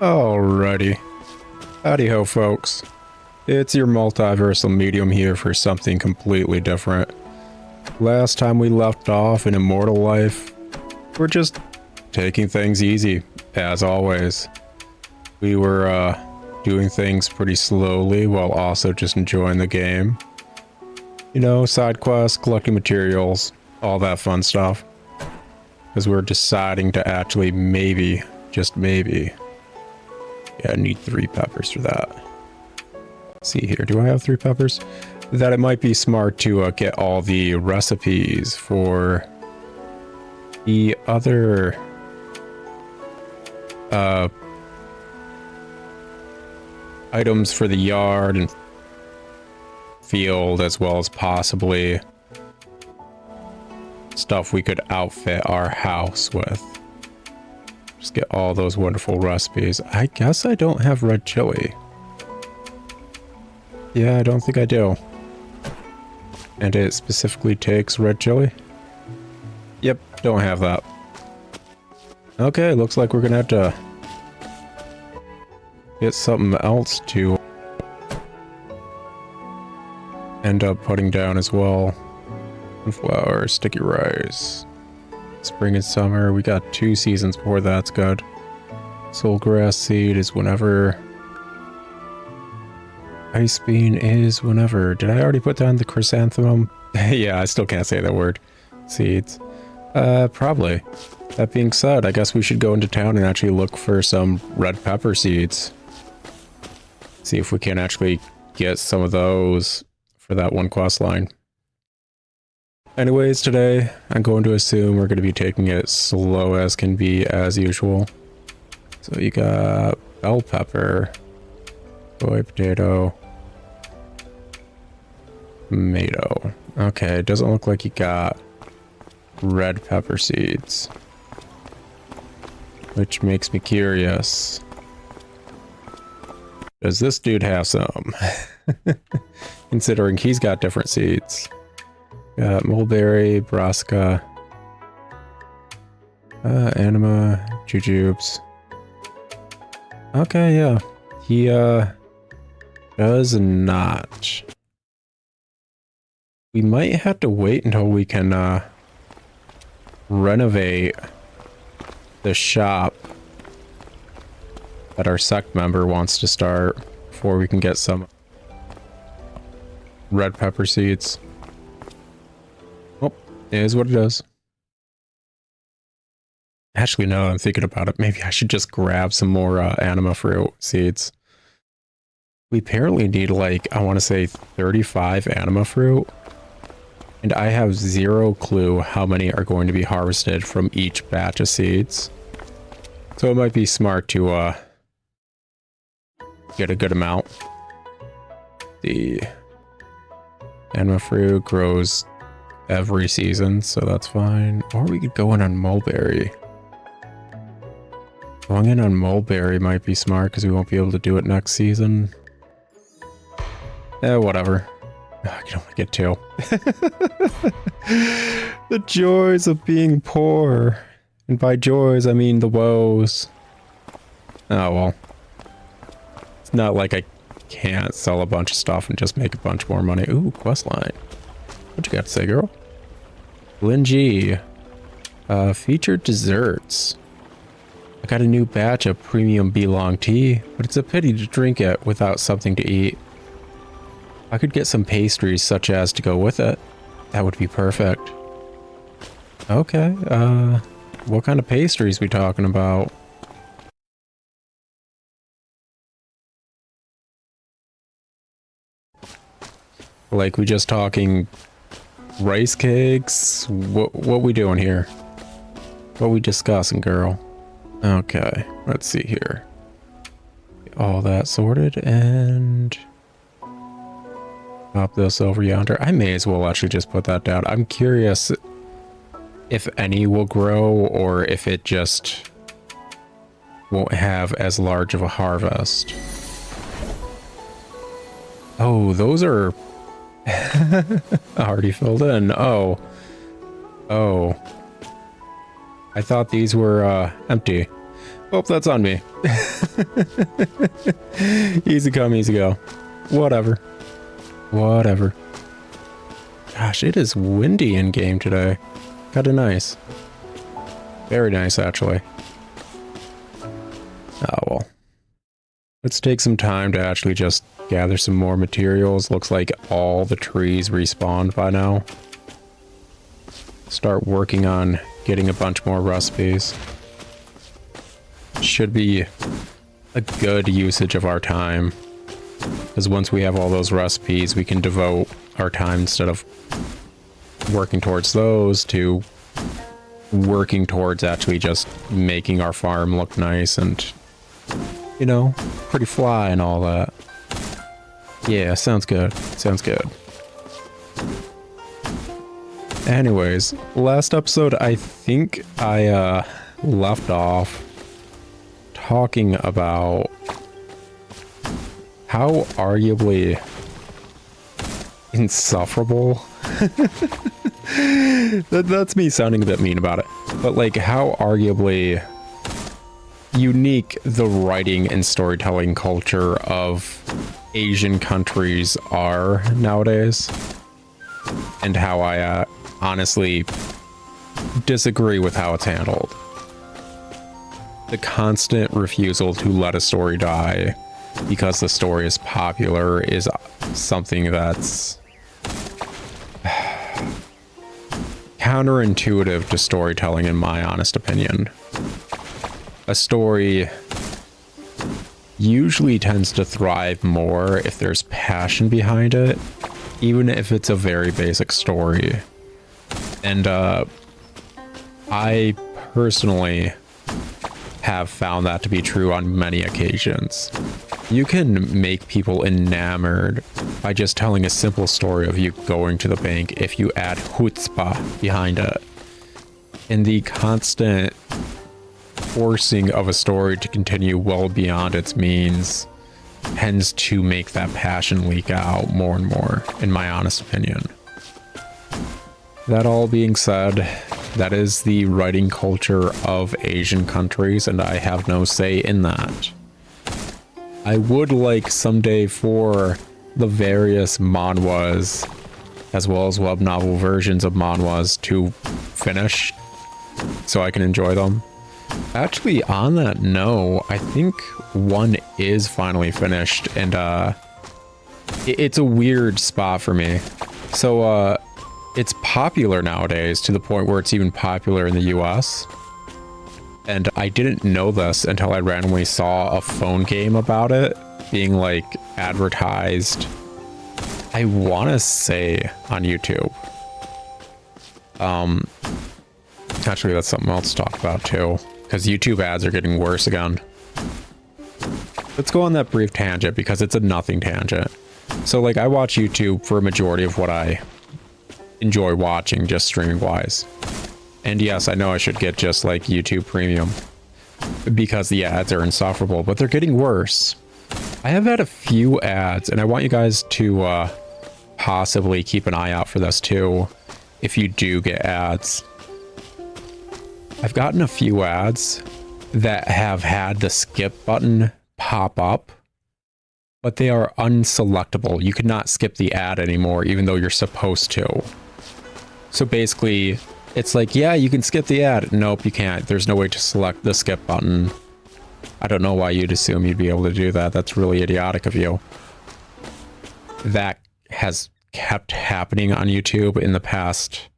Alrighty. Howdy ho, folks. It's your multiversal medium here for something completely different. Last time we left off in Immortal Life, we're just taking things easy, as always. We were doing things pretty slowly while also just enjoying the game. You know, side quests, collecting materials, all that fun stuff. Because we're deciding to actually maybe, just maybe, yeah, I need 3 peppers for that. Let's see here, do I have 3 peppers? That it might be smart to get all the recipes for the other items for the yard and field, as well as possibly stuff we could outfit our house with. Just get all those wonderful recipes. I guess I don't have red chili. Yeah, I don't think I do. And it specifically takes red chili? Yep, don't have that. Okay, looks like we're gonna have to get something else to end up putting down as well. Sunflower, sticky rice. Spring and summer, we got 2 seasons before that's good. Soulgrass seed is whenever. Ice bean is whenever. Did I already put down the chrysanthemum? Yeah, I still can't say that word. Seeds. Probably. That being said, I guess we should go into town and actually look for some red pepper seeds. See if we can actually get some of those for that one quest line. Anyways, today I'm going to assume we're going to be taking it slow as can be, as usual. So you got bell pepper, boy potato, tomato. Okay, it doesn't look like you got red pepper seeds, which makes me curious. Does this dude have some? Considering he's got different seeds. Got mulberry, brassica, anima, jujubes. Okay, yeah. He, does not. We might have to wait until we can, renovate the shop that our sect member wants to start before we can get some red pepper seeds. Well, it is what it is. Actually, no, I'm thinking about it. Maybe I should just grab some more anima fruit seeds. We apparently need, like, I want to say 35 anima fruit. And I have 0 clue how many are going to be harvested from each batch of seeds. So it might be smart to get a good amount. The anima fruit grows every season, so that's fine. Or we could go in on mulberry. Going in on mulberry might be smart because we won't be able to do it next season. Whatever. I can only get 2. The joys of being poor. And by joys, I mean the woes. Oh, well. It's not like I can't sell a bunch of stuff and just make a bunch more money. Ooh, questline. What you got to say, girl? Lin G. Featured desserts. I got a new batch of premium B-Long tea, but it's a pity to drink it without something to eat. I could get some pastries such as to go with it. That would be perfect. Okay, what kind of pastries we talking about? Like, we just talking rice cakes? What we doing here? What we discussing, girl? Okay, let's see here. All that sorted, and pop this over yonder. I may as well actually just put that down. I'm curious if any will grow or if it just won't have as large of a harvest. Oh, those are already filled in. Oh. I thought these were empty. Oh, that's on me. Easy come, easy go. Whatever. Whatever. Gosh, it is windy in game today. Kinda nice. Very nice, actually. Oh, well. Let's take some time to actually just gather some more materials. Looks like all the trees respawned by now. Start working on getting a bunch more recipes. Should be a good usage of our time. Because once we have all those recipes, we can devote our time, instead of working towards those, to working towards actually just making our farm look nice and, you know, pretty fly and all that. Yeah, sounds good. Sounds good. Anyways, last episode, I think I left off talking about how arguably insufferable that's me sounding a bit mean about it, but like how arguably unique the writing and storytelling culture of Asian countries are nowadays, and how I honestly disagree with how it's handled. The constant refusal to let a story die because the story is popular is something that's counterintuitive to storytelling, in my honest opinion. A story usually tends to thrive more if there's passion behind it, even if it's a very basic story. And I personally have found that to be true on many occasions. You can make people enamored by just telling a simple story of you going to the bank if you add chutzpah behind it. And the constant forcing of a story to continue well beyond its means tends to make that passion leak out more and more, in my honest opinion. That all being said, that is the writing culture of Asian countries, and I have no say in that. I would like someday for the various manhwas, as well as web novel versions of manhwas, to finish so I can enjoy them. Actually, on that note, I think one is finally finished, and it's a weird spot for me. So it's popular nowadays to the point where it's even popular in the US. And I didn't know this until I randomly saw a phone game about it being like advertised, I want to say on YouTube. Actually, that's something else to talk about too, because YouTube ads are getting worse again. Let's go on that brief tangent because it's a nothing tangent. So like I watch YouTube for a majority of what I enjoy watching, just streaming wise. And yes, I know I should get just like YouTube Premium because the ads are insufferable, but they're getting worse. I have had a few ads, and I want you guys to possibly keep an eye out for this too if you do get ads. I've gotten a few ads that have had the skip button pop up, but they are unselectable. You cannot skip the ad anymore, even though you're supposed to. So basically, it's like, yeah, you can skip the ad. Nope, you can't. There's no way to select the skip button. I don't know why you'd assume you'd be able to do that. That's really idiotic of you. That has kept happening on YouTube in the past,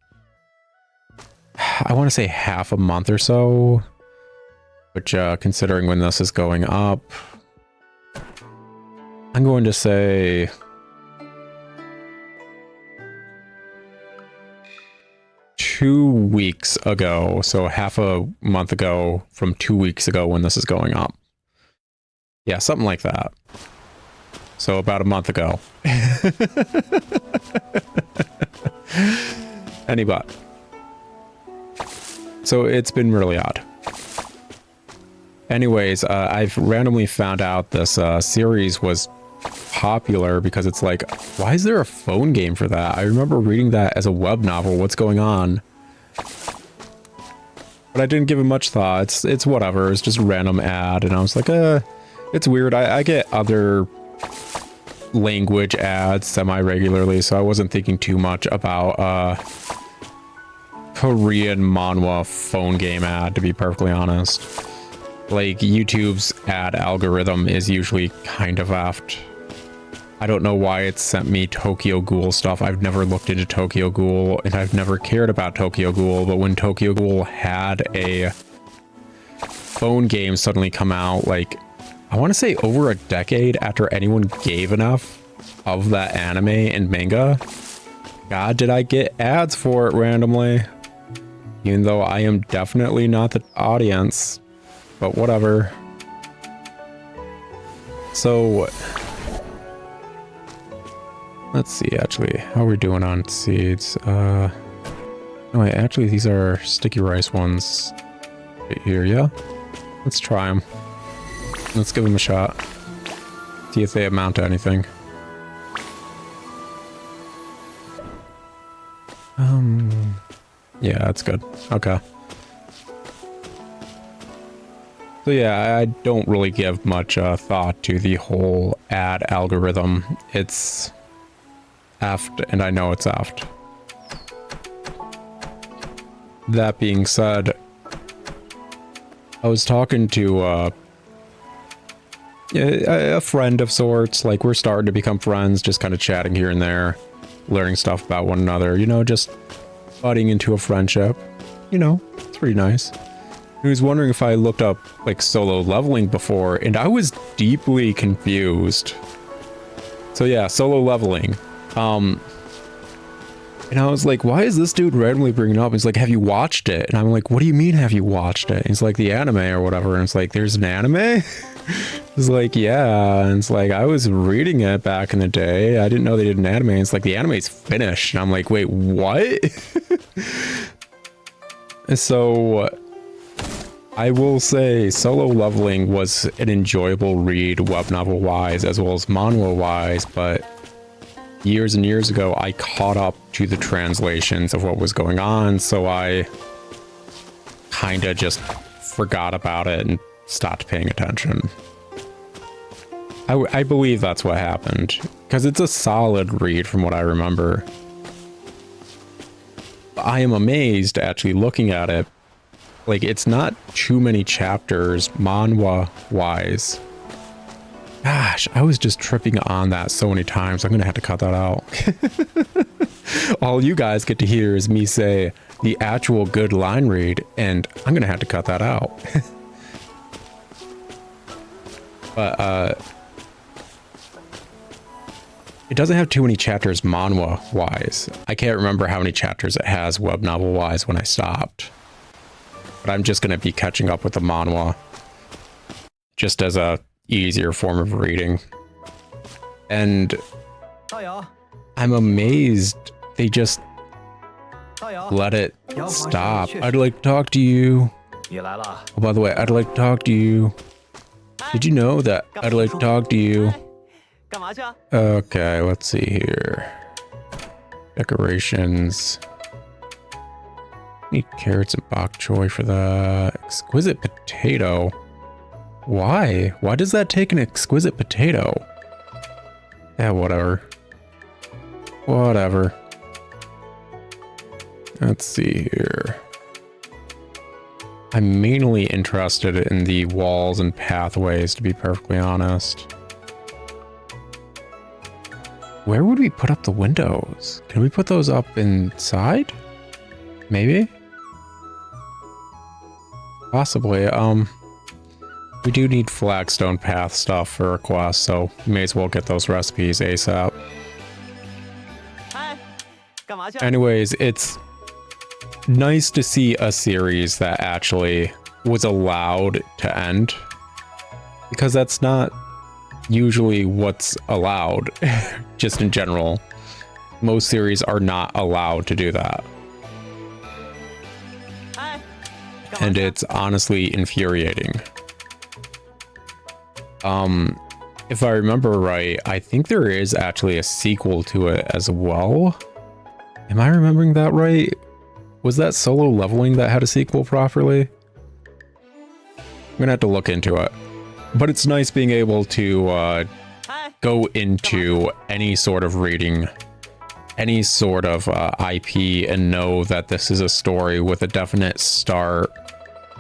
I want to say half a month or so, which considering when this is going up, I'm going to say two weeks ago. So half a month ago from 2 weeks ago when this is going up. Yeah, something like that. So about a month ago. Anyway. So it's been really odd. Anyways, I've randomly found out this series was popular because it's like, why is there a phone game for that? I remember reading that as a web novel. What's going on? but I didn't give it much thought. It's whatever. It's just a random ad, and I was like, it's weird. I get other language ads semi-regularly, so I wasn't thinking too much about Korean manhwa phone game ad, to be perfectly honest. Like, YouTube's ad algorithm is usually kind of effed. I don't know why it sent me Tokyo Ghoul stuff. I've never looked into Tokyo Ghoul, and I've never cared about Tokyo Ghoul, but when Tokyo Ghoul had a phone game suddenly come out, like, I want to say over a decade after anyone gave enough of that anime and manga, God, did I get ads for it randomly. Even though I am definitely not the audience, but whatever. So, let's see, actually, how are we doing on seeds? Oh wait, actually, these are sticky rice ones right here, yeah? Let's try them. Let's give them a shot. See if they amount to anything. Yeah, that's good. Okay. So yeah, I don't really give much thought to the whole ad algorithm. It's effed, and I know it's effed. That being said, I was talking to a friend of sorts. Like, we're starting to become friends, just kind of chatting here and there, learning stuff about one another, you know, just budding into a friendship. You know, it's pretty nice. He was wondering if I looked up, like, solo leveling before, and I was deeply confused. So yeah, solo leveling. And I was like, why is this dude randomly bringing it up? He's like, have you watched it? And I'm like, what do you mean, have you watched it? And he's like, the anime or whatever. And it's like, there's an anime? It's like, yeah. And it's like, I was reading it back in the day. I didn't know they did an anime. And it's like, the anime's finished. And I'm like, wait, what? And so I will say solo leveling was an enjoyable read, web novel wise, as well as manhwa wise, but years and years ago, I caught up to the translations of what was going on, so I kind of just forgot about it and stopped paying attention. I believe that's what happened, because it's a solid read from what I remember. I am amazed, actually, looking at it. Like, it's not too many chapters, manhwa-wise. Gosh, I was just tripping on that so many times. I'm going to have to cut that out. All you guys get to hear is me say the actual good line read, and I'm going to have to cut that out. But, it doesn't have too many chapters manhwa-wise. I can't remember how many chapters it has web novel-wise when I stopped. But I'm just going to be catching up with the manhwa just as a easier form of reading. And I'm amazed they just let it stop. I'd like to talk to you. Oh, by the way, I'd like to talk to you. Did you know that I'd like to talk to you? Okay, let's see here. Decorations. Need carrots and bok choy for the exquisite potato. Why? Why does that take an exquisite potato? Yeah, whatever. Whatever. Let's see here. I'm mainly interested in the walls and pathways, to be perfectly honest. Where would we put up the windows? Can we put those up inside? Maybe? Possibly. We do need flagstone path stuff for a quest, so we may as well get those recipes ASAP. Anyways, it's nice to see a series that actually was allowed to end, because that's not usually what's allowed. Just in general, most series are not allowed to do that, and it's honestly infuriating. If I remember right, I think there is actually a sequel to it as well. Am I remembering that right? Was that Solo Leveling that had a sequel properly? I'm gonna have to look into it. But it's nice being able to go into any sort of reading, any sort of IP, and know that this is a story with a definite start,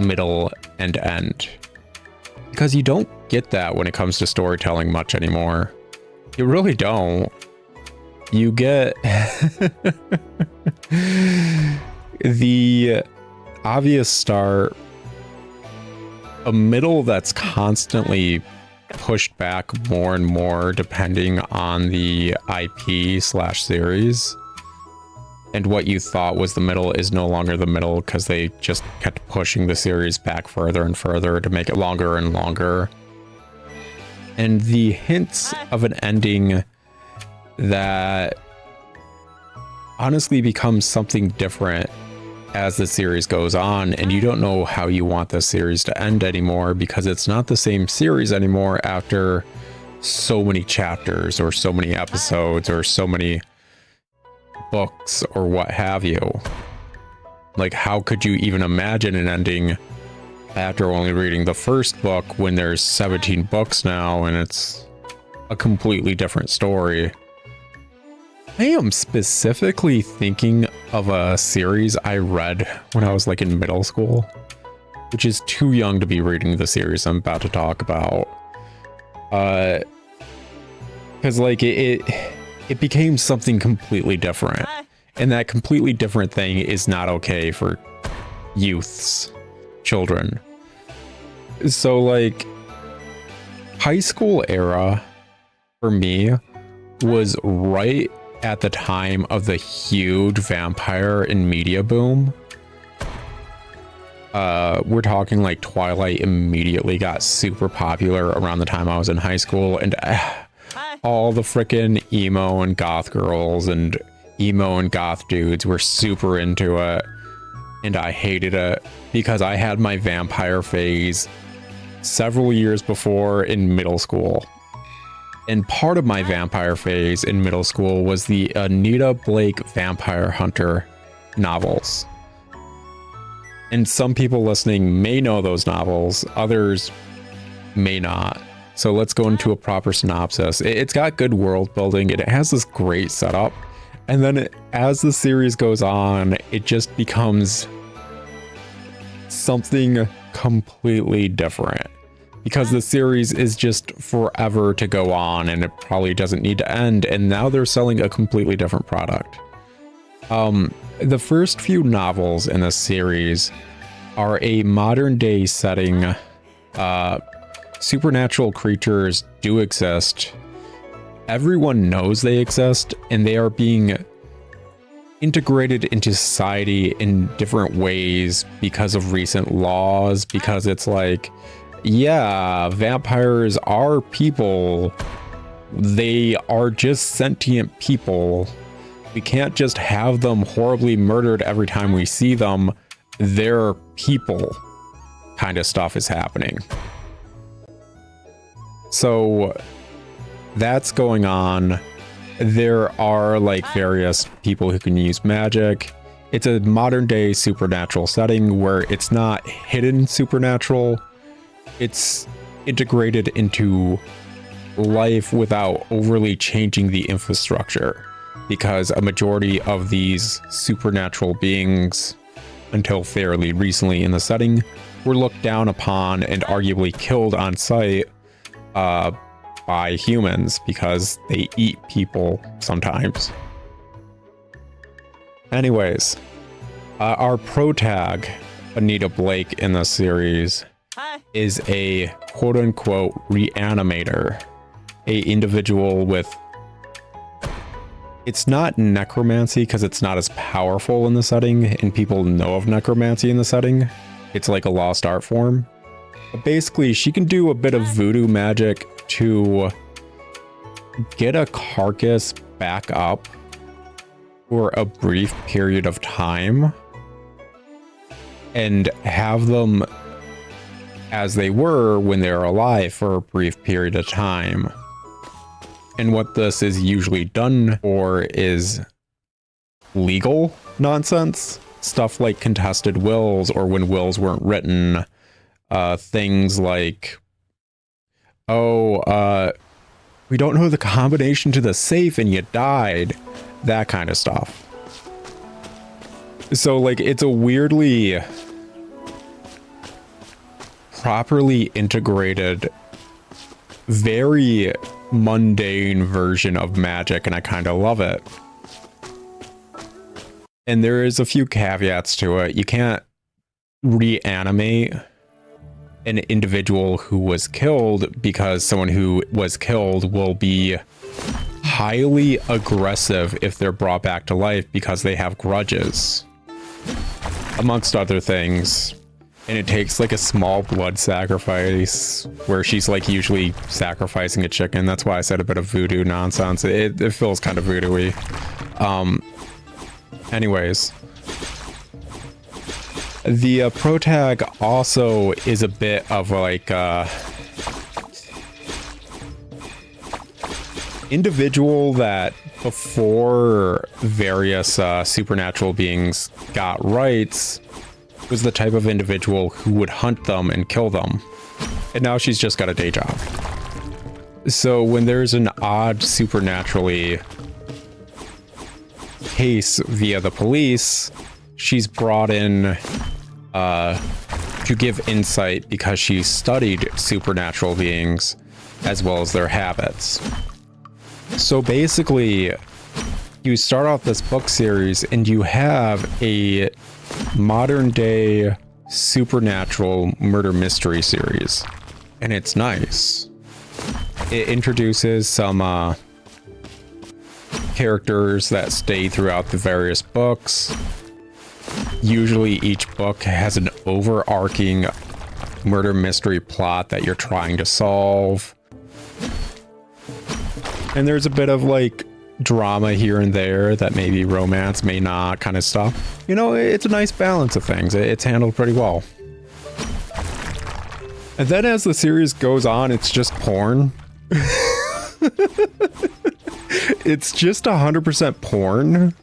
middle, and end. Because you don't get that when it comes to storytelling much anymore. You really don't. You get the obvious start, a middle that's constantly pushed back more and more depending on the IP / series. And what you thought was the middle is no longer the middle because they just kept pushing the series back further and further to make it longer and longer. And the hints of an ending that honestly becomes something different as the series goes on, and you don't know how you want the series to end anymore because it's not the same series anymore after so many chapters or so many episodes or so many books or what have you. Like, how could you even imagine an ending after only reading the first book when there's 17 books now and it's a completely different story? I am specifically thinking of a series I read when I was like in middle school, which is too young to be reading the series I'm about to talk about. Because like it became something completely different, and that completely different thing is not okay for youths, children. So like high school era for me was right at the time of the huge vampire and media boom. We're talking like Twilight immediately got super popular around the time I was in high school, and all the frickin' emo and goth girls and emo and goth dudes were super into it, and I hated it because I had my vampire phase several years before in middle school. And part of my vampire phase in middle school was the Anita Blake Vampire Hunter novels. And some people listening may know those novels, others may not. So let's go into a proper synopsis. It's got good world building, and it has this great setup. And then as the series goes on, it just becomes something completely different. Because the series is just forever to go on, and it probably doesn't need to end, and now they're selling a completely different product. The first few novels in the series are a modern day setting. Supernatural creatures do exist. Everyone knows they exist, and they are being integrated into society in different ways because of recent laws, because it's like, yeah, vampires are people. They are just sentient people. We can't just have them horribly murdered every time we see them. They're people kind of stuff is happening. So that's going on. There are like various people who can use magic. It's a modern day supernatural setting where it's not hidden supernatural. It's integrated into life without overly changing the infrastructure, because a majority of these supernatural beings, until fairly recently in the setting, were looked down upon and arguably killed on sight by humans because they eat people sometimes. Anyways, our protag, Anita Blake in the series, is a quote-unquote reanimator, a individual with, it's not necromancy because it's not as powerful in the setting and people know of necromancy in the setting. It's like a lost art form. But basically she can do a bit of voodoo magic to get a carcass back up for a brief period of time and have them as they were when they're alive for a brief period of time. And what this is usually done for is legal nonsense. stuff like contested wills, or when wills weren't written, things like, oh, we don't know the combination to the safe and you died, that kind of stuff. So like, it's a weirdly properly integrated, very mundane version of magic, and I kind of love it. And there is a few caveats to it. You can't reanimate an individual who was killed, because someone who was killed will be highly aggressive if they're brought back to life because they have grudges, amongst other things. And it takes like a small blood sacrifice where she's like usually sacrificing a chicken. That's why I said a bit of voodoo nonsense. It feels kind of voodoo-y. Anyways, the protag also is a bit of like individual that before various supernatural beings got rights was the type of individual who would hunt them and kill them. And now she's just got a day job. So when there's an odd supernaturally case via the police, she's brought in to give insight because she studied supernatural beings as well as their habits. So basically, you start off this book series and you have a modern day supernatural murder mystery series, and it's nice. It introduces some characters that stay throughout the various books. Usually each book has an overarching murder mystery plot that you're trying to solve, and there's a bit of like drama here and there that maybe romance, may not, kind of stuff. You know, it's a nice balance of things. It's handled pretty well. And then as the series goes on, it's just porn. It's just 100% porn.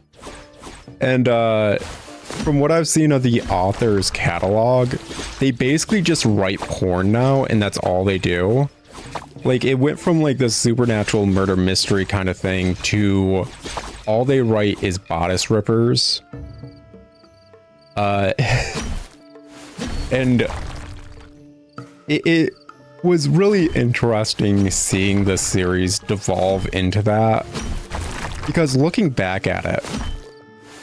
And from what I've seen of the author's catalog, they basically just write porn now, and that's all they do. Like, it went from like this supernatural murder mystery kind of thing to all they write is bodice rippers. And it was really interesting seeing the series devolve into that, because looking back at it,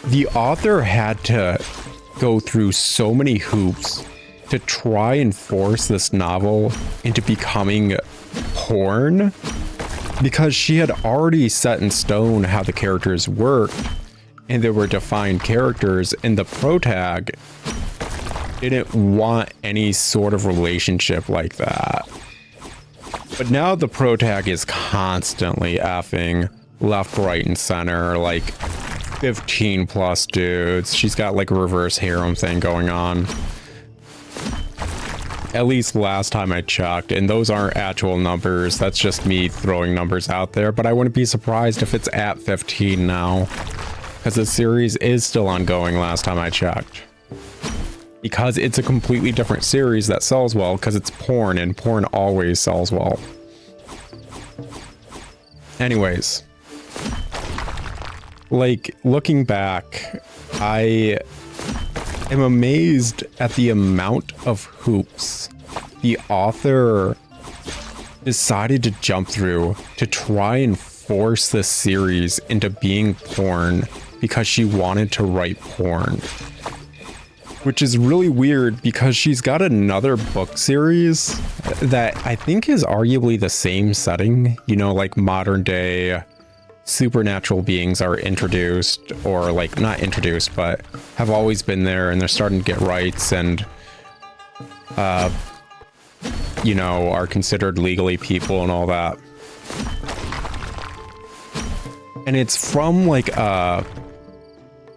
the author had to go through so many hoops to try and force this novel into becoming porn, because she had already set in stone how the characters worked and there were defined characters, and the protag didn't want any sort of relationship like that. But now the protag is constantly effing left, right, and center, like 15 plus dudes. She's got like a reverse harem thing going on. At least last time I checked, and those aren't actual numbers. That's just me throwing numbers out there, but I wouldn't be surprised if it's at 15 now, because the series is still ongoing last time I checked. Because it's a completely different series that sells well, because it's porn, and porn always sells well. Anyways, like, looking back, I am amazed at the amount of hoops the author decided to jump through to try and force this series into being porn because she wanted to write porn. Which is really weird, because she's got another book series that I think is arguably the same setting, you know, like modern day supernatural beings are introduced, or like not introduced, but have always been there, and they're starting to get rights and you know, are considered legally people and all that. And it's from like a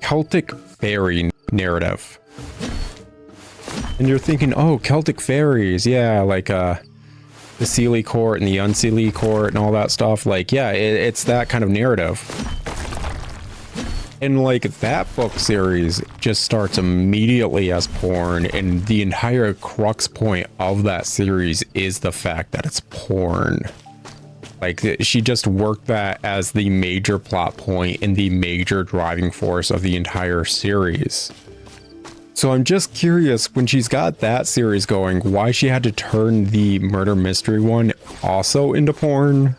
Celtic fairy narrative. And you're thinking, oh, Celtic fairies, yeah, like the Seelie court and the Unseelie court and all that stuff. Like, yeah, it's that kind of narrative. And like that book series just starts immediately as porn, and the entire crux point of that series is the fact that it's porn. Like she just worked that as the major plot point and the major driving force of the entire series. So I'm just curious, when she's got that series going, why she had to turn the murder mystery one also into porn.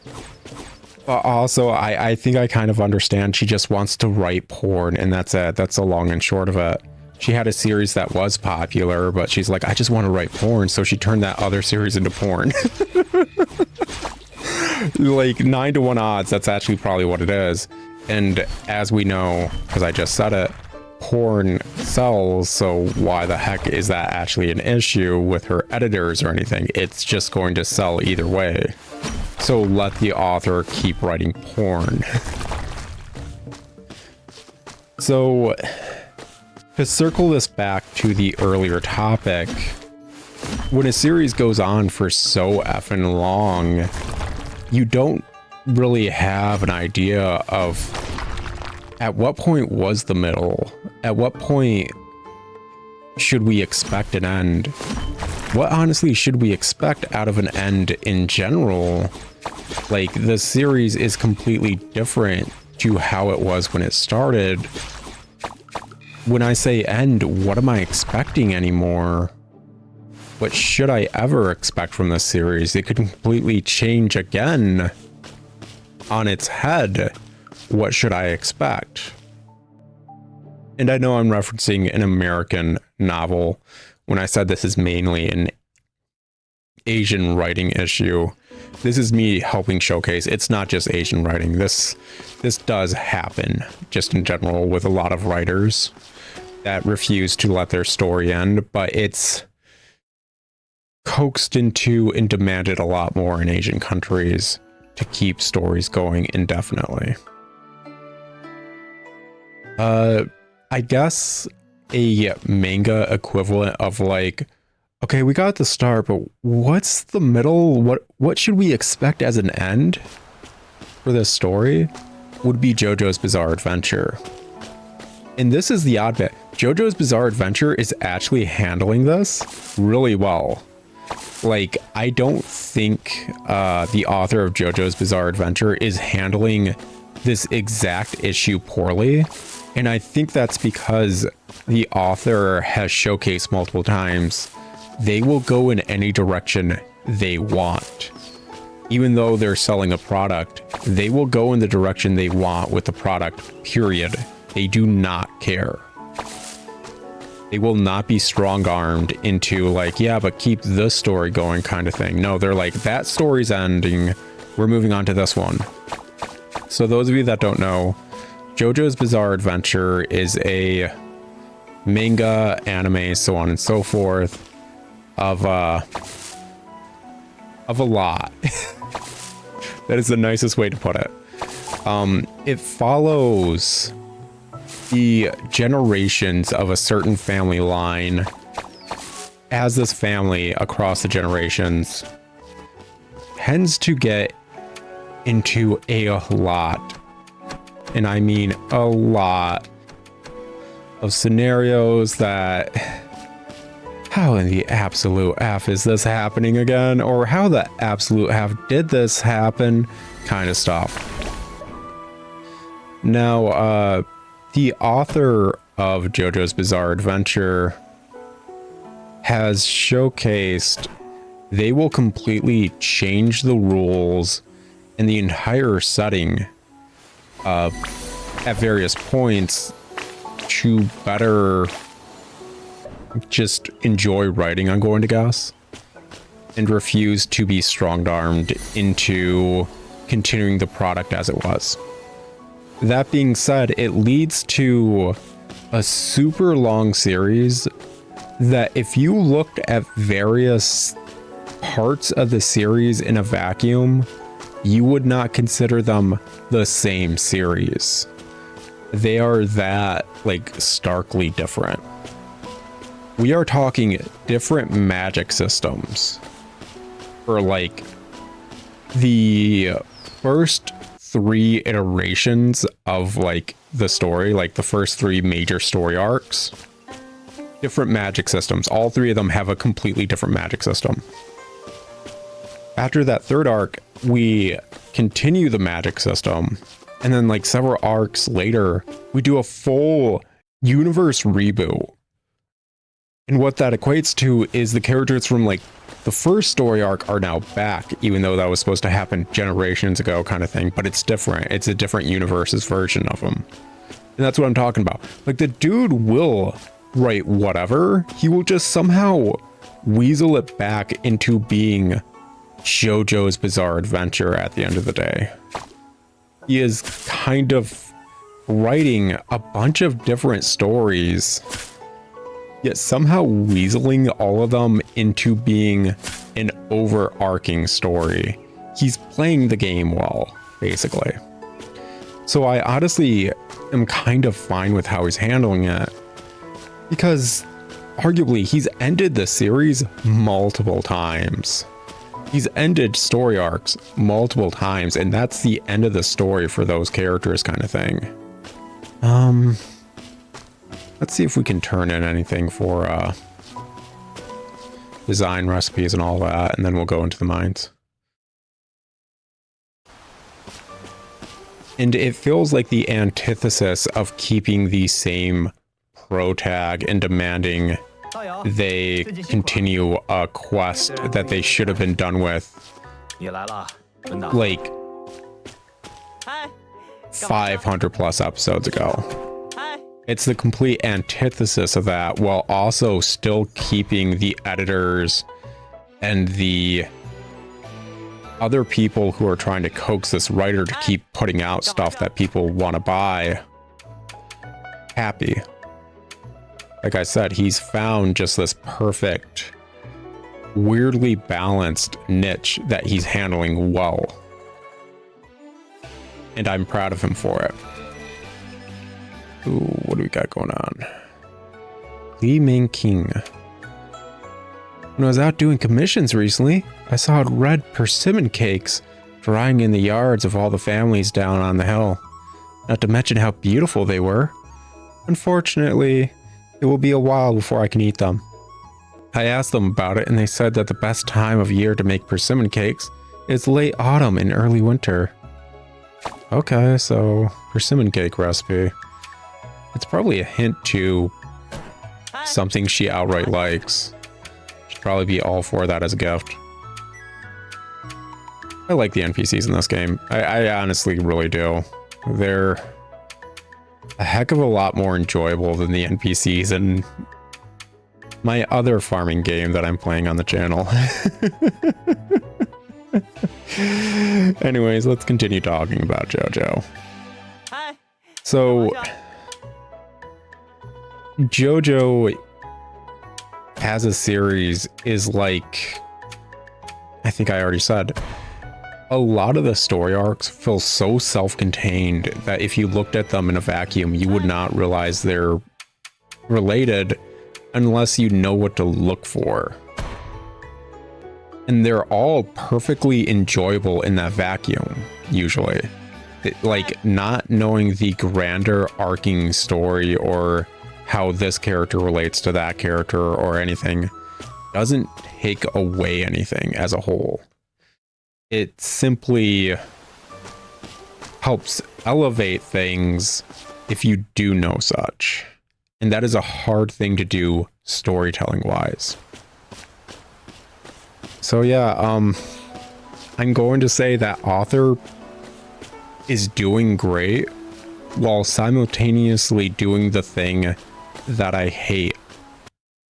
But also, I think I kind of understand. She just wants to write porn, and that's it. That's the long and short of it. She had a series that was popular, but she's like, I just want to write porn. So she turned that other series into porn. Like 9 to 1 odds, that's actually probably what it is. And as we know, because I just said it, porn sells, so why the heck is that actually an issue with her editors or anything? It's just going to sell either way. So let the author keep writing porn. So to circle this back to the earlier topic, when a series goes on for so effing long, you don't really have an idea of at what point was the middle? At what point should we expect an end? What honestly should we expect out of an end in general? Like, the series is completely different to how it was when it started. When I say end, what am I expecting anymore? What should I ever expect from this series? It could completely change again on its head. What should I expect? And I know I'm referencing an American novel when I said this is mainly an Asian writing issue. This is me helping showcase it's not just Asian writing. This does happen just in general with a lot of writers that refuse to let their story end, but it's coaxed into and demanded a lot more in Asian countries to keep stories going indefinitely. I guess a manga equivalent of like, okay, we got the start, but what's the middle? What should we expect as an end for this story? Would be JoJo's Bizarre Adventure. And this is the odd bit. JoJo's Bizarre Adventure is actually handling this really well. Like, I don't think the author of JoJo's Bizarre Adventure is handling this exact issue poorly. And I think that's because the author has showcased multiple times they will go in any direction they want. Even though they're selling a product, they will go in the direction they want with the product, period. They do not care. They will not be strong-armed into like, yeah, but keep this story going kind of thing. No, they're like, that story's ending. We're moving on to this one. So those of you that don't know, JoJo's Bizarre Adventure is a manga, anime, so on and so forth of a lot. That is the nicest way to put it. It follows the generations of a certain family line as this family across the generations tends to get into a lot, and I mean a lot, of scenarios that, how in the absolute F is this happening again? Or how the absolute F did this happen? Kind of stuff. Now, the author of JoJo's Bizarre Adventure has showcased they will completely change the rules and the entire setting at various points to better just enjoy writing, I'm going to guess, and refuse to be strong-armed into continuing the product as it was. That being said, it leads to a super long series that if you looked at various parts of the series in a vacuum, you would not consider them the same series. They are that, like, starkly different. We are talking different magic systems for, like, the first 3 iterations of like the story, like the first 3 major story arcs, different magic systems. All 3 of them have a completely different magic system. After that 3rd arc, we continue the magic system, and then like several arcs later, we do a full universe reboot. And what that equates to is the characters from like the first story arc are now back, even though that was supposed to happen generations ago kind of thing, but it's different. It's a different universe's version of them. And that's what I'm talking about. Like, the dude will write whatever. He will just somehow weasel it back into being JoJo's Bizarre Adventure at the end of the day. He is kind of writing a bunch of different stories, yet somehow weaseling all of them into being an overarching story. He's playing the game well, basically. So I honestly am kind of fine with how he's handling it, because arguably he's ended the series multiple times. He's ended story arcs multiple times, and that's the end of the story for those characters kind of thing. Let's see if we can turn in anything for design recipes and all that, and then we'll go into the mines. And it feels like the antithesis of keeping the same pro tag and demanding they continue a quest that they should have been done with like 500 plus episodes ago. It's the complete antithesis of that, while also still keeping the editors and the other people who are trying to coax this writer to keep putting out stuff that people want to buy happy. Like I said, he's found just this perfect, weirdly balanced niche that he's handling well. And I'm proud of him for it. Ooh, what do we got going on? Li Ming King. When I was out doing commissions recently, I saw red persimmon cakes drying in the yards of all the families down on the hill. Not to mention how beautiful they were. Unfortunately, it will be a while before I can eat them. I asked them about it, and they said that the best time of year to make persimmon cakes is late autumn and early winter. Okay, so persimmon cake recipe. It's probably a hint to something she outright likes. She'd probably be all for that as a gift. I like the NPCs in this game. I honestly really do. They're a heck of a lot more enjoyable than the NPCs in my other farming game that I'm playing on the channel. Anyways, let's continue talking about JoJo. So, JoJo as a series is like, I think I already said, a lot of the story arcs feel so self-contained that if you looked at them in a vacuum, you would not realize they're related unless you know what to look for. And they're all perfectly enjoyable in that vacuum, usually. Like, not knowing the grander arcing story or how this character relates to that character or anything doesn't take away anything as a whole. It simply helps elevate things if you do know such. And that is a hard thing to do storytelling wise. So yeah, I'm going to say that author is doing great while simultaneously doing the thing that I hate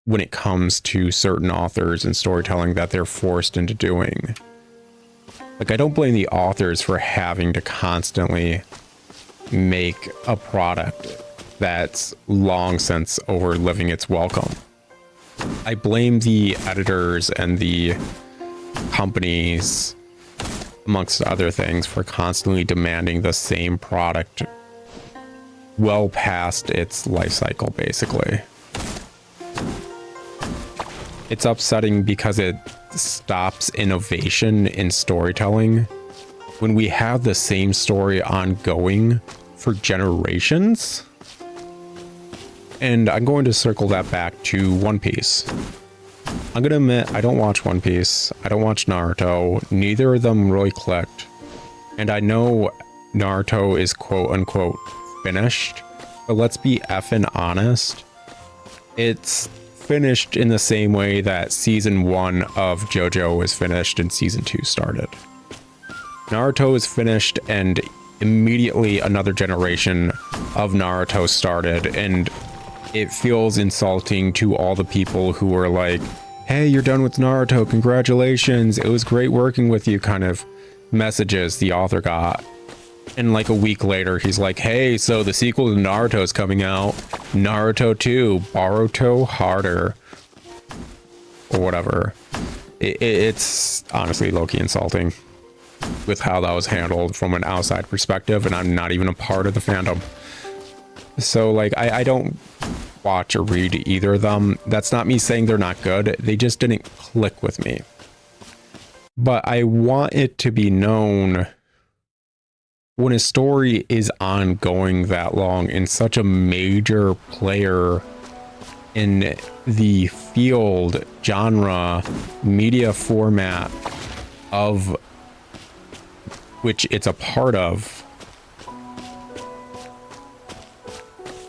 when it comes to certain authors and storytelling that they're forced into doing. Like, I don't blame the authors for having to constantly make a product that's long since overliving its welcome. I blame the editors and the companies, amongst other things, for constantly demanding the same product well past its life cycle, basically. It's upsetting because it stops innovation in storytelling when we have the same story ongoing for generations. And I'm going to circle that back to One Piece. I'm gonna admit, I don't watch One Piece. I don't watch Naruto. Neither of them really clicked. And I know Naruto is quote unquote finished, but let's be effing honest. It's finished in the same way that season 1 of JoJo was finished and season 2 started. Naruto is finished and immediately another generation of Naruto started, and it feels insulting to all the people who were like, hey, you're done with Naruto, congratulations, it was great working with you kind of messages the author got. And like a week later, he's like, hey, so the sequel to Naruto is coming out. Naruto 2, Boruto Harder. Or whatever. It's honestly low-key insulting with how that was handled from an outside perspective, and I'm not even a part of the fandom. So like, I don't watch or read either of them. That's not me saying they're not good. They just didn't click with me. But I want it to be known, when a story is ongoing that long and such a major player in the field, genre, media format of which it's a part of,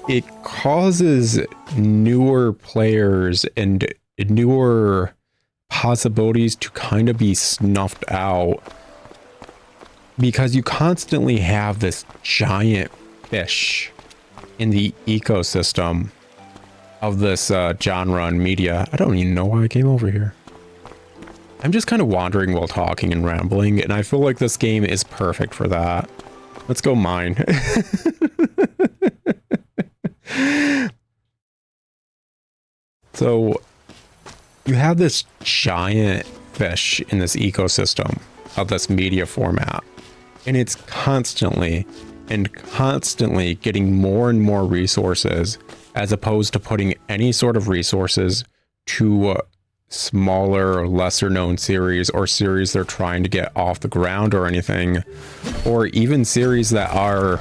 it causes newer players and newer possibilities to kind of be snuffed out, because you constantly have this giant fish in the ecosystem of this genre and media. I don't even know why I came over here. I'm just kind of wandering while talking and rambling, and I feel like this game is perfect for that. Let's go mine. So you have this giant fish in this ecosystem of this media format, and it's constantly getting more and more resources, as opposed to putting any sort of resources to smaller or lesser known series, or series they're trying to get off the ground or anything, or even series that are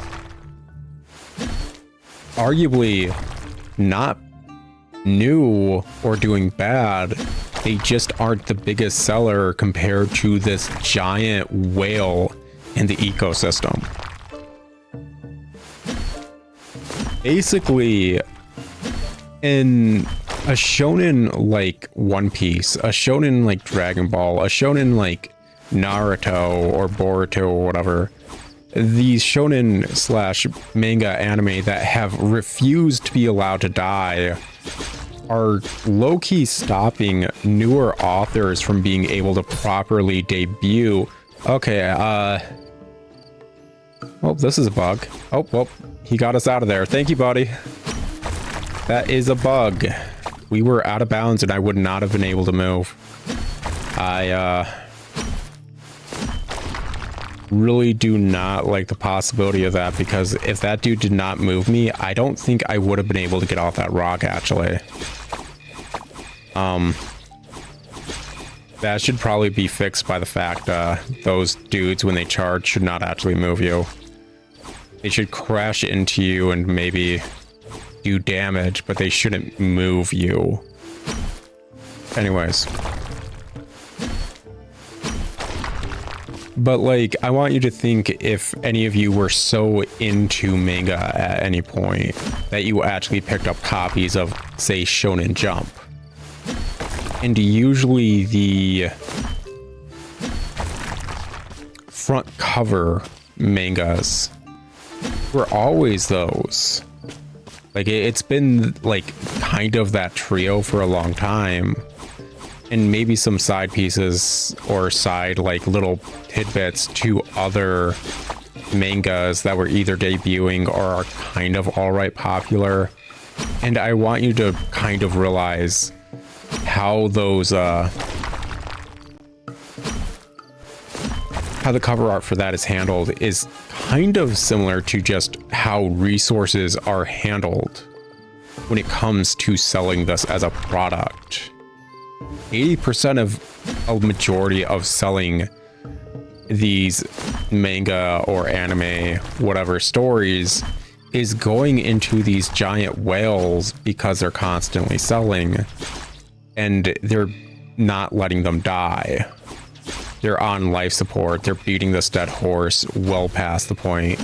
arguably not new or doing bad. They just aren't the biggest seller compared to this giant whale in the ecosystem. Basically, in a shonen like One Piece, a shonen like Dragon Ball, a shonen like Naruto or Boruto or whatever, these shonen slash manga anime that have refused to be allowed to die are low-key stopping newer authors from being able to properly debut. Okay, well, this is a bug. Oh, well, he got us out of there. Thank you, buddy. That is a bug. We were out of bounds and I would not have been able to move. I really do not like the possibility of that, because if that dude did not move me, I don't think I would have been able to get off that rock, actually. That should probably be fixed by the fact those dudes, when they charge, should not actually move you. They should crash into you and maybe do damage, but they shouldn't move you. Anyways. But like, I want you to think, if any of you were so into manga at any point that you actually picked up copies of, say, Shonen Jump. And usually the front cover mangas were always those. Like, it's been like kind of that trio for a long time. And maybe some side pieces or side like little tidbits to other mangas that were either debuting or are kind of alright popular. And I want you to kind of realize how those how the cover art for that is handled is kind of similar to just how resources are handled when it comes to selling this as a product. 80% of a majority of selling these manga or anime, whatever stories, is going into these giant whales because they're constantly selling, and they're not letting them die. They're on life support. They're beating this dead horse well past the point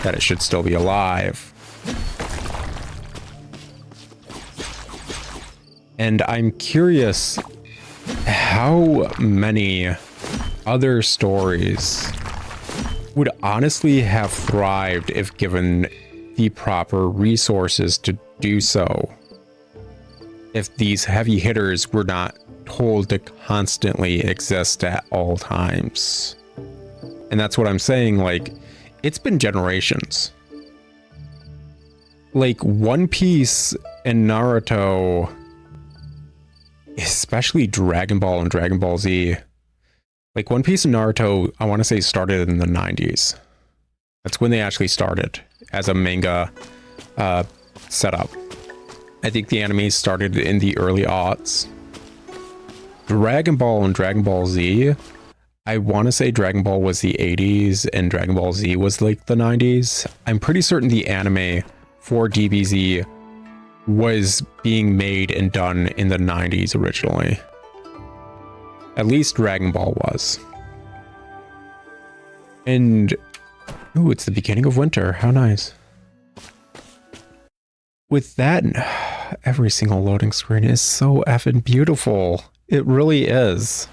that it should still be alive. And I'm curious how many other stories would honestly have thrived if given the proper resources to do so. If these heavy hitters were not told to constantly exist at all times. And that's what I'm saying, like, it's been generations. Like, One Piece and Naruto, especially Dragon Ball and Dragon Ball Z, like One Piece and Naruto, I want to say started in the 90s. That's when they actually started as a manga setup. I think the anime started in the early aughts. Dragon Ball and Dragon Ball Z, I want to say Dragon Ball was the 80s and Dragon Ball Z was like the 90s. I'm pretty certain the anime for DBZ was being made and done in the 90s originally. At least Dragon Ball was. And, ooh, it's the beginning of winter. How nice. With that, every single loading screen is so effing beautiful. It really is.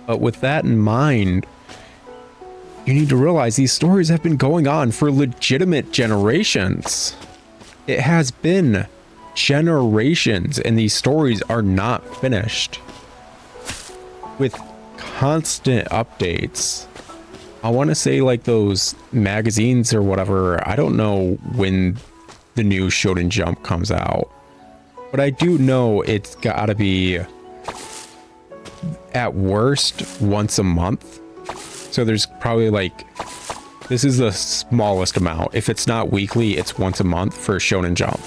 But with that in mind, you need to realize these stories have been going on for legitimate generations. It has been generations, and these stories are not finished. With constant updates. I want to say like those magazines or whatever, I don't know when the new Shonen Jump comes out. But I do know it's gotta be at worst once a month. So there's probably like, this is the smallest amount. If it's not weekly, it's once a month for Shonen Jump.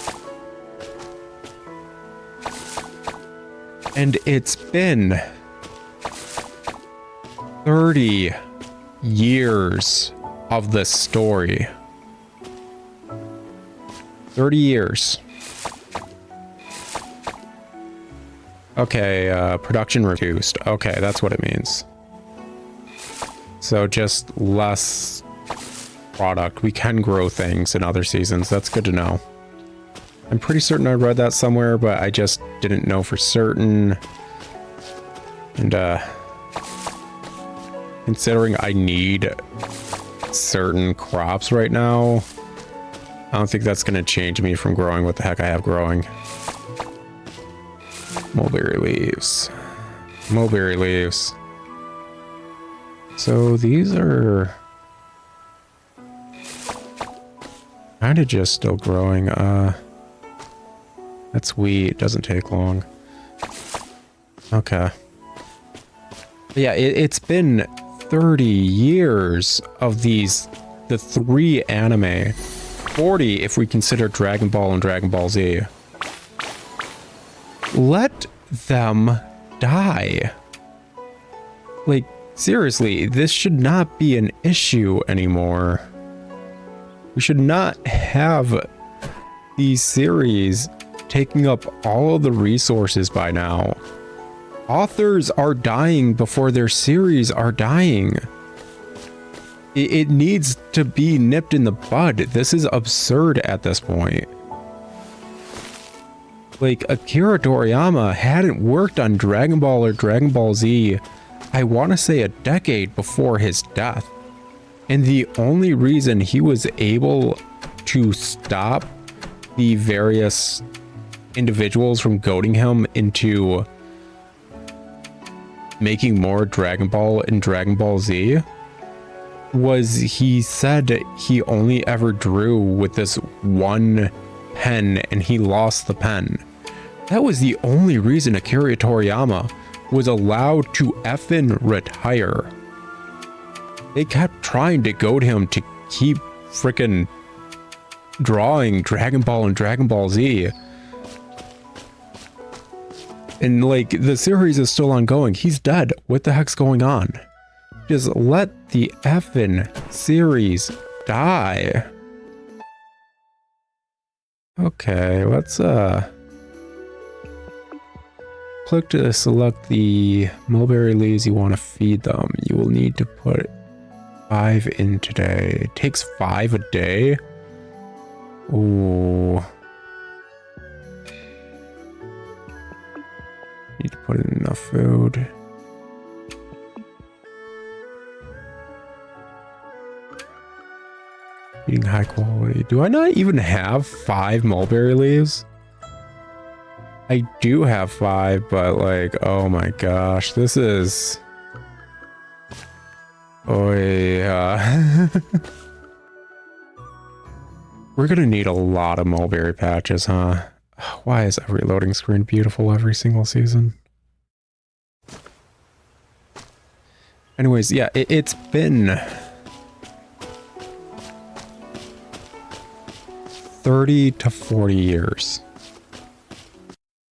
And it's been 30 years of this story. 30 years. Okay, production reduced. Okay, that's what it means. So just less product. We can grow things in other seasons. That's good to know. I'm pretty certain I read that somewhere, but I just didn't know for certain. And, considering I need certain crops right now, I don't think that's going to change me from growing what the heck I have growing. Mulberry leaves. Mulberry leaves. So these are kind of just still growing. That's wheat. It doesn't take long. Okay. But yeah, it's been 30 years of these, the 3 anime. 40 if we consider Dragon Ball and Dragon Ball Z. Let them die. Like, seriously, this should not be an issue anymore. We should not have these series taking up all of the resources by now. Authors are dying before their series are dying. It needs to be nipped in the bud. This is absurd at this point. Like, Akira Toriyama hadn't worked on Dragon Ball or Dragon Ball Z, I want to say a decade before his death. And the only reason he was able to stop the various individuals from goading him into making more Dragon Ball and Dragon Ball Z was he said he only ever drew with this one pen and he lost the pen. That was the only reason Akira Toriyama was allowed to effing retire. They kept trying to goad him to keep freaking drawing Dragon Ball and Dragon Ball Z. And like the series is still ongoing. He's dead. What the heck's going on? Just let the effing series die. Okay, let's click to select the mulberry leaves you want to feed them. You will need to put 5 in today. It takes 5 a day? Ooh. Need to put in enough food. Eating high quality. Do I not even have 5 mulberry leaves? I do have 5, but like, oh my gosh, this is... Oh yeah. We're gonna need a lot of mulberry patches, huh? Why is every loading screen beautiful every single season? Anyways, yeah, it's been 30 to 40 years.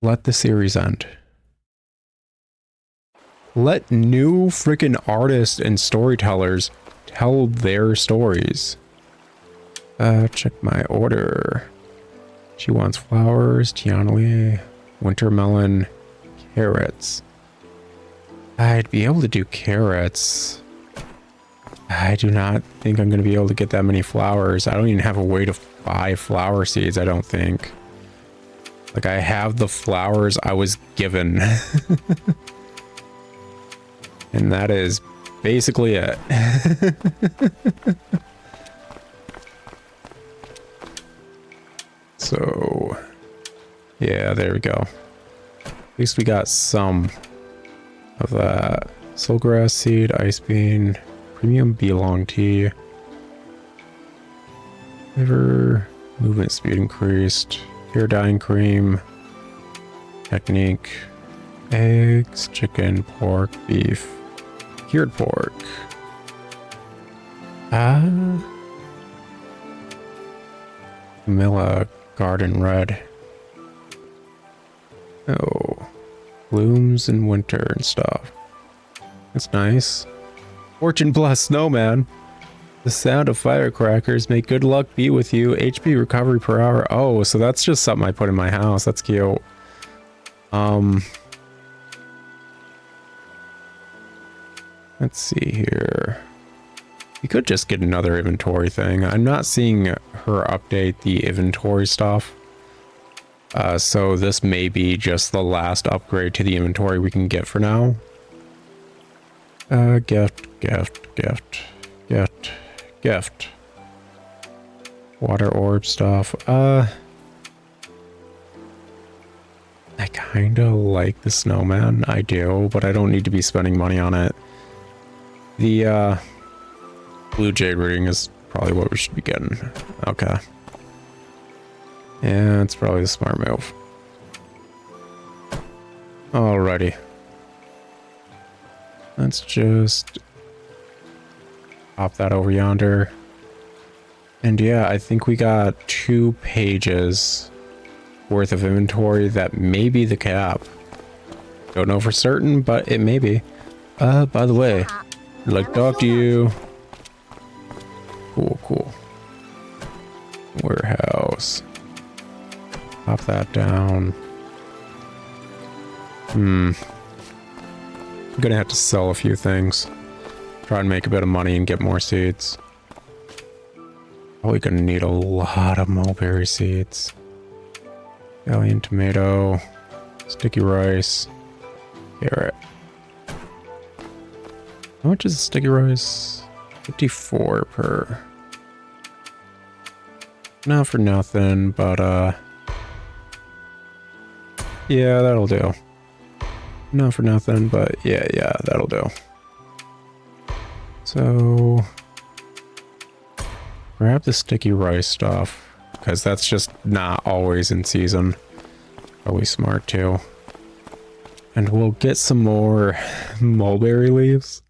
Let the series end. Let new freaking artists and storytellers tell their stories. Check my order. She wants flowers, Tianli, wintermelon, carrots. I'd be able to do carrots. I do not think I'm going to be able to get that many flowers. I don't even have a way to buy flower seeds, I don't think. Like, I have the flowers I was given. And that is basically it. So, yeah, there we go. At least we got some of that. Soulgrass seed, ice bean, premium beelong tea. Flavor, movement speed increased, hair dyeing cream, technique, eggs, chicken, pork, beef, cured pork. Camilla garden red. Oh, blooms in winter and stuff. That's nice. Fortune plus snowman. The sound of firecrackers. May good luck be with you. HP recovery per hour. Oh, so that's just something I put in my house. That's cute. Let's see here. We could just get another inventory thing. I'm not seeing her update the inventory stuff. So this may be just the last upgrade to the inventory we can get for now. Gift. Water orb stuff. I kinda like the snowman. I do, but I don't need to be spending money on it. The, blue jade ring is probably what we should be getting. Okay. Yeah, it's probably the smart move. Alrighty. Let's just pop that over yonder. And yeah, I think we got 2 pages worth of inventory. That may be the cap. Don't know for certain, but it may be. By the way, I'd like to talk to you. Cool. Warehouse. Pop that down. I'm gonna have to sell a few things. Try and make a bit of money and get more seeds. Probably gonna need a lot of mulberry seeds. Alien tomato. Sticky rice. Carrot. How much is sticky rice? 54 per. Not for nothing, but yeah, that'll do. Not for nothing, but yeah, that'll do. So grab the sticky rice stuff, because that's just not always in season. Probably smart too. And we'll get some more mulberry leaves,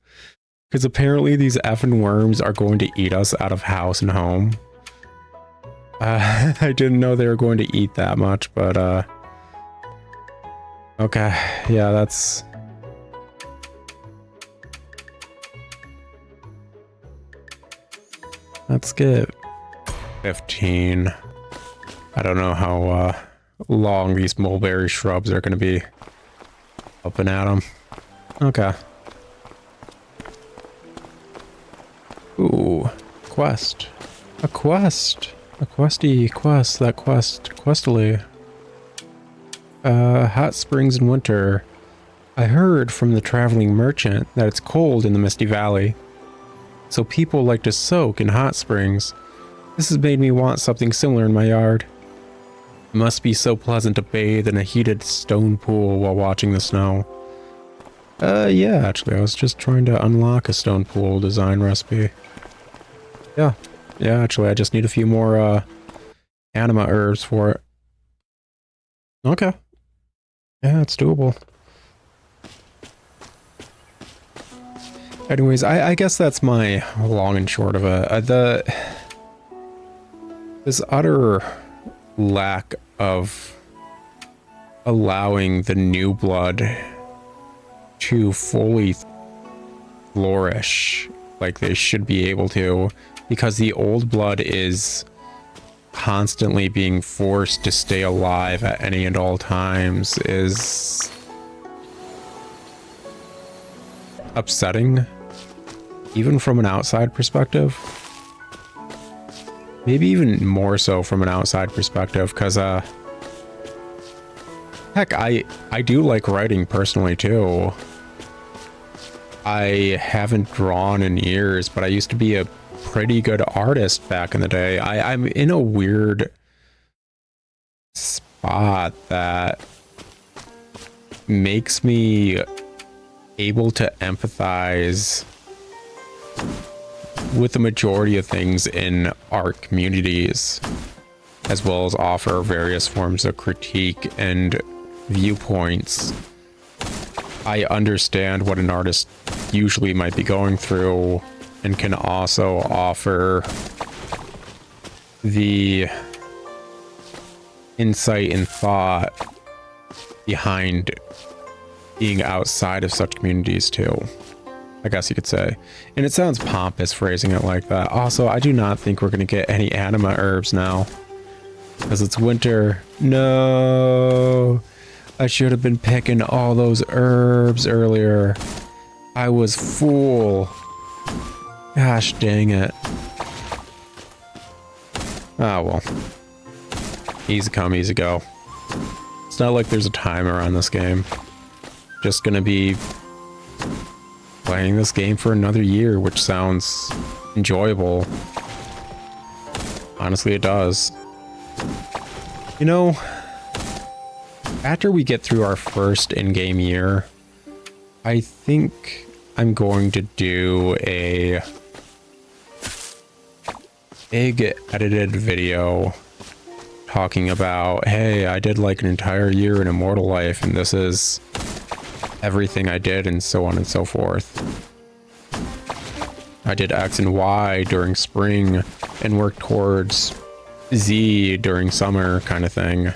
because apparently these effing worms are going to eat us out of house and home. I didn't know they were going to eat that much, but Okay, yeah, that's... Let's get 15. I don't know how long these mulberry shrubs are going to be up and at them. Okay. Ooh, quest. A quest. A questy quest. That quest. Questily. Hot springs in winter. I heard from the traveling merchant that it's cold in the Misty Valley, so people like to soak in hot springs. This has made me want something similar in my yard. It must be so pleasant to bathe in a heated stone pool while watching the snow. Yeah, actually, I was just trying to unlock a stone pool design recipe. Yeah, actually, I just need a few more, anima herbs for it. Okay. Yeah, it's doable. Anyways, I guess that's my long and short of it. This utter lack of allowing the new blood to fully flourish like they should be able to, because the old blood is constantly being forced to stay alive at any and all times, is upsetting, even from an outside perspective. Maybe even more so from an outside perspective, because heck, I do like writing personally too. I haven't drawn in years, but I used to be a pretty good artist back in the day. I'm in a weird spot that makes me able to empathize with the majority of things in art communities, as well as offer various forms of critique and viewpoints. I understand what an artist usually might be going through, and can also offer the insight and thought behind being outside of such communities too, I guess you could say. And it sounds pompous phrasing it like that. Also, I do not think we're going to get any anima herbs now, because it's winter. No, I should have been picking all those herbs earlier. I was fool. Gosh dang it. Oh well. Easy come, easy go. It's not like there's a timer on this game. Just gonna be playing this game for another year, which sounds enjoyable. Honestly, it does. You know, after we get through our first in-game year, I think I'm going to do a big edited video talking about, hey, I did like an entire year in Immortal Life, and this is everything I did, and so on and so forth. I did X and Y during spring and worked towards Z during summer, kind of thing,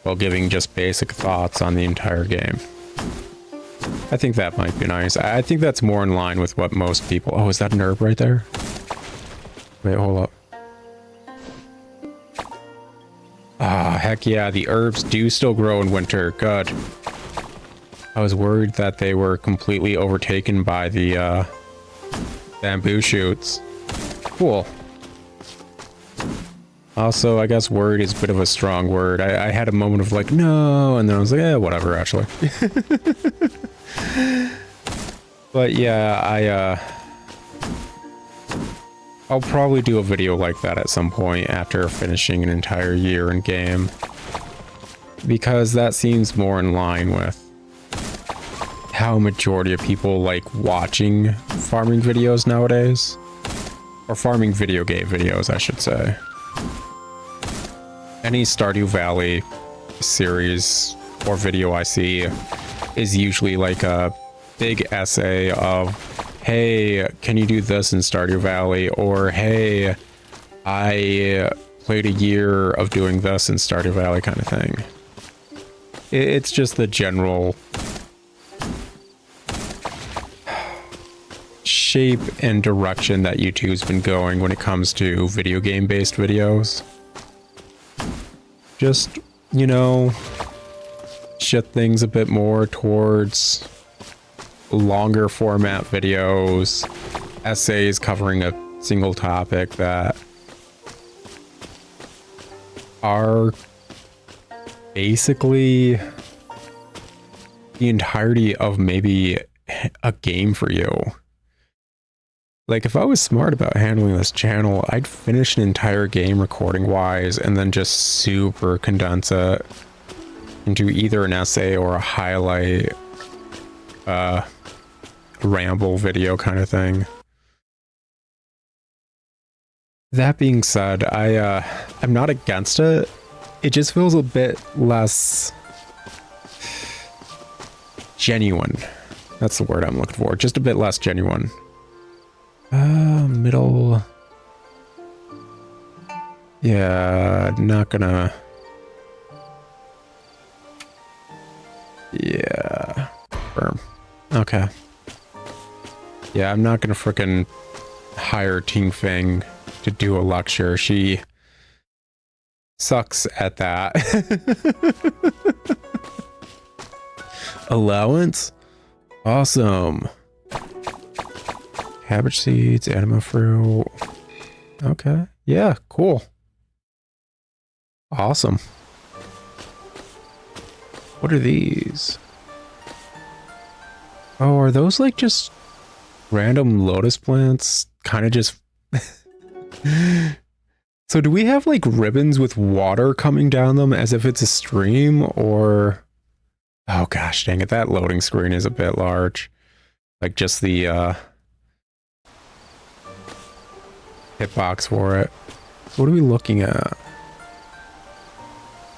while giving just basic thoughts on the entire game. I think that might be nice. I think that's more in line with what most people... Oh, is that an herb right there? Wait, hold up. Ah, heck yeah, the herbs do still grow in winter. Good. I was worried that they were completely overtaken by the bamboo shoots. Cool. Also, I guess worried is a bit of a strong word. I had a moment of like, no, and then I was like, eh, whatever, actually. But yeah, I'll probably do a video like that at some point after finishing an entire year in game, because that seems more in line with how majority of people like watching farming videos nowadays, or farming video game videos, I should say. Any Stardew Valley series or video I see is usually like a big essay of, hey, can you do this in Stardew Valley? Or, hey, I played a year of doing this in Stardew Valley, kind of thing. It's just the general shape and direction that YouTube's been going when it comes to video game based videos. Just, you know, shift things a bit more towards longer format videos, essays covering a single topic that are basically the entirety of maybe a game for you. Like, if I was smart about handling this channel, I'd finish an entire game recording wise and then just super condense it into either an essay or a highlight ramble video kind of thing. That being said, I'm not against it. It just feels a bit less genuine. That's the word I'm looking for. Just a bit less genuine. Middle. Yeah, not gonna. Yeah. Firm. Okay. Yeah, I'm not gonna frickin' hire Ting Feng to do a lecture. She sucks at that. Allowance? Awesome. Cabbage seeds, anima fruit. Okay. Yeah, cool. Awesome. What are these? Oh, are those like just random lotus plants? Kind of just... So do we have like ribbons with water coming down them as if it's a stream, or... Oh gosh, dang it, that loading screen is a bit large. Like just the hitbox for it. What are we looking at?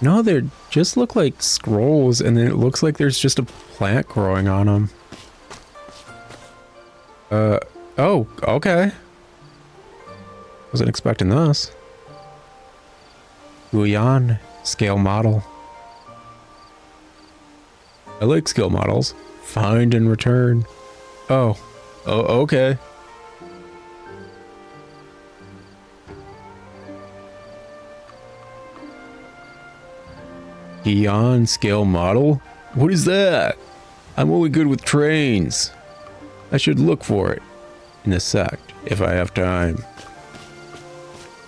No, they just look like scrolls, and then it looks like there's just a plant growing on them. Oh, okay. Wasn't expecting this. Guyan scale model. I like scale models. Find and return. Oh, okay. Guyan scale model? What is that? I'm only good with trains. I should look for it in a sec if I have time.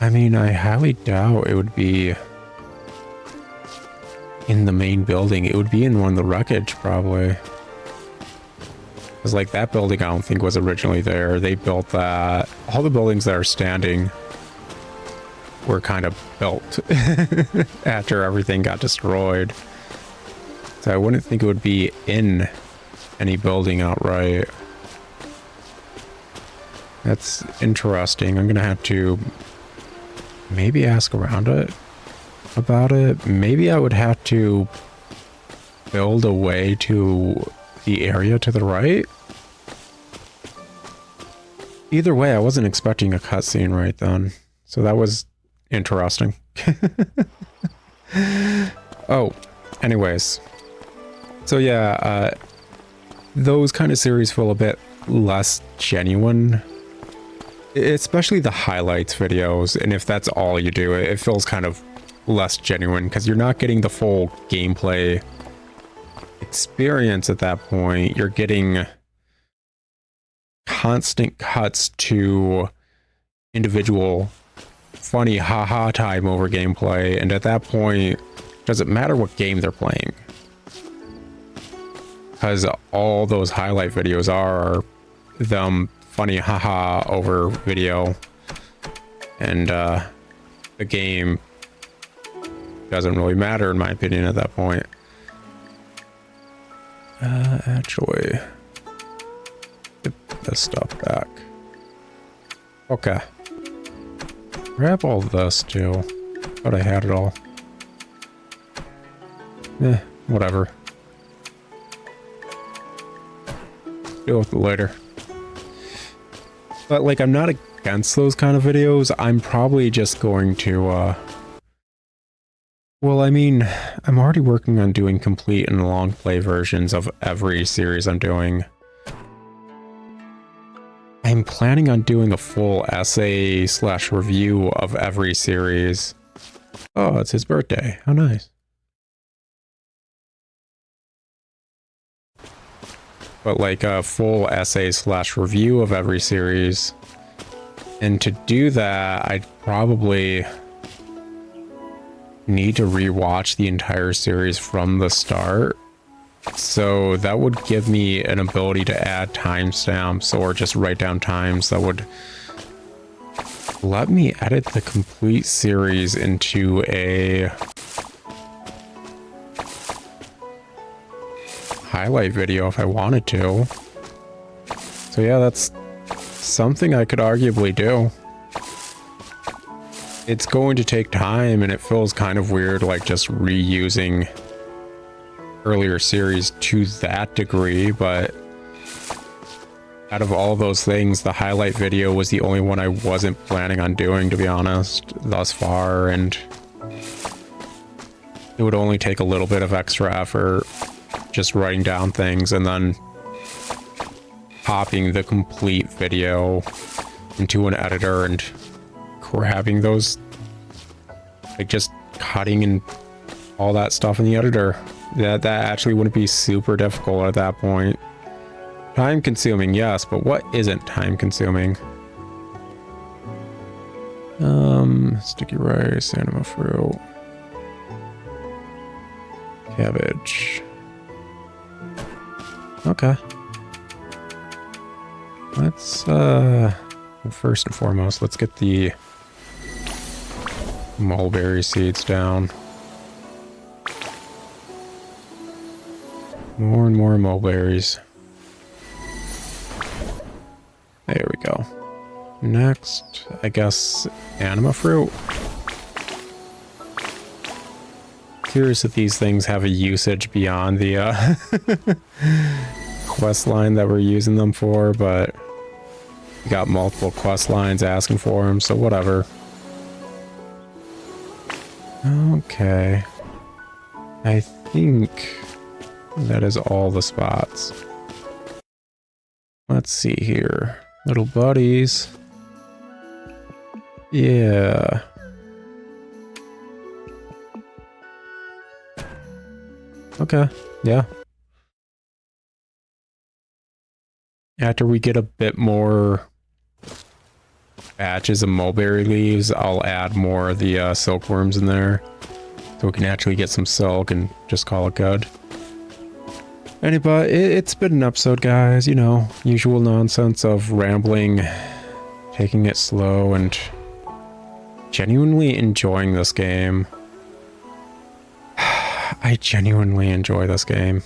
I mean, I highly doubt it would be in the main building. It would be in one of the wreckage, probably. Because, like, that building I don't think was originally there. They built that. All the buildings that are standing were kind of built after everything got destroyed. So I wouldn't think it would be in any building outright. That's interesting. I'm gonna have to maybe ask around it about it. Maybe I would have to build a way to the area to the right. Either way, I wasn't expecting a cutscene right then, so that was interesting. Oh, anyways. So yeah, those kind of series feel a bit less genuine. Especially the highlights videos, and if that's all you do, it feels kind of less genuine because you're not getting the full gameplay experience at that point. You're getting constant cuts to individual funny haha time over gameplay, and at that point, it doesn't matter what game they're playing, because all those highlight videos are them funny haha over video, and the game doesn't really matter in my opinion at that point. Actually, get this stuff back. Okay, grab all this too. Thought I had it all. Whatever, deal with it later. But like, I'm not against those kind of videos. I'm probably just going to Well, I mean, I'm already working on doing complete and long play versions of every series I'm doing. I'm planning on doing a full essay / review of every series. Oh, it's his birthday. How nice. But like a full essay / review of every series. And to do that, I'd probably need to rewatch the entire series from the start. So that would give me an ability to add timestamps or just write down times that would let me edit the complete series into a highlight video if I wanted to. So yeah, that's something I could arguably do. It's going to take time, and it feels kind of weird, like just reusing earlier series to that degree, but out of all those things, the highlight video was the only one I wasn't planning on doing, to be honest, thus far, and it would only take a little bit of extra effort, just writing down things and then popping the complete video into an editor and grabbing those, like just cutting and all that stuff in the editor. That actually wouldn't be super difficult at that point. Time consuming, yes, but what isn't time consuming? Sticky rice, anima fruit, cabbage. Okay. Let's first and foremost, let's get the mulberry seeds down. More and more mulberries. There we go. Next, I guess, anima fruit. Curious if these things have a usage beyond the quest line that we're using them for, but we got multiple quest lines asking for them, so whatever. Okay. I think that is all the spots. Let's see here. Little buddies. Yeah. Okay. Yeah. After we get a bit more batches of mulberry leaves, I'll add more of the silkworms in there, so we can actually get some silk and just call it good. Anyway, it's been an episode, guys. You know, usual nonsense of rambling, taking it slow, and genuinely enjoying this game. I genuinely enjoy this game.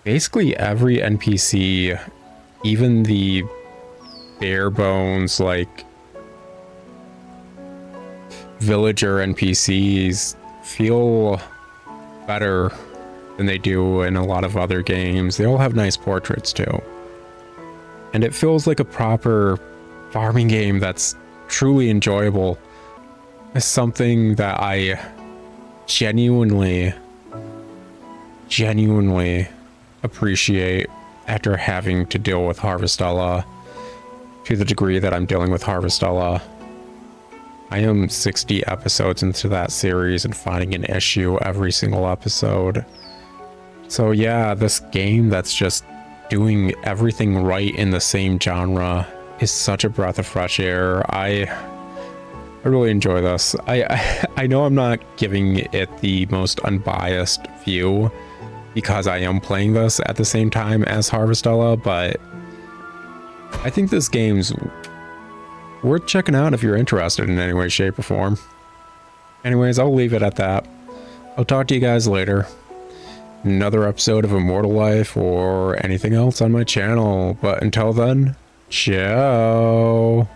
Basically every NPC, even the bare bones, like, villager NPCs, feel better than they do in a lot of other games. They all have nice portraits too. And it feels like a proper farming game that's truly enjoyable. It's something that I genuinely appreciate after having to deal with Harvestella to the degree that I'm dealing with Harvestella. I am 60 episodes into that series and finding an issue every single episode. So yeah, this game that's just doing everything right in the same genre is such a breath of fresh air. I really enjoy this. I know I'm not giving it the most unbiased view because I am playing this at the same time as Harvestella, but I think this game's worth checking out if you're interested in any way, shape, or form. Anyways, I'll leave it at that. I'll talk to you guys later. Another episode of Immortal Life or anything else on my channel. But until then, ciao.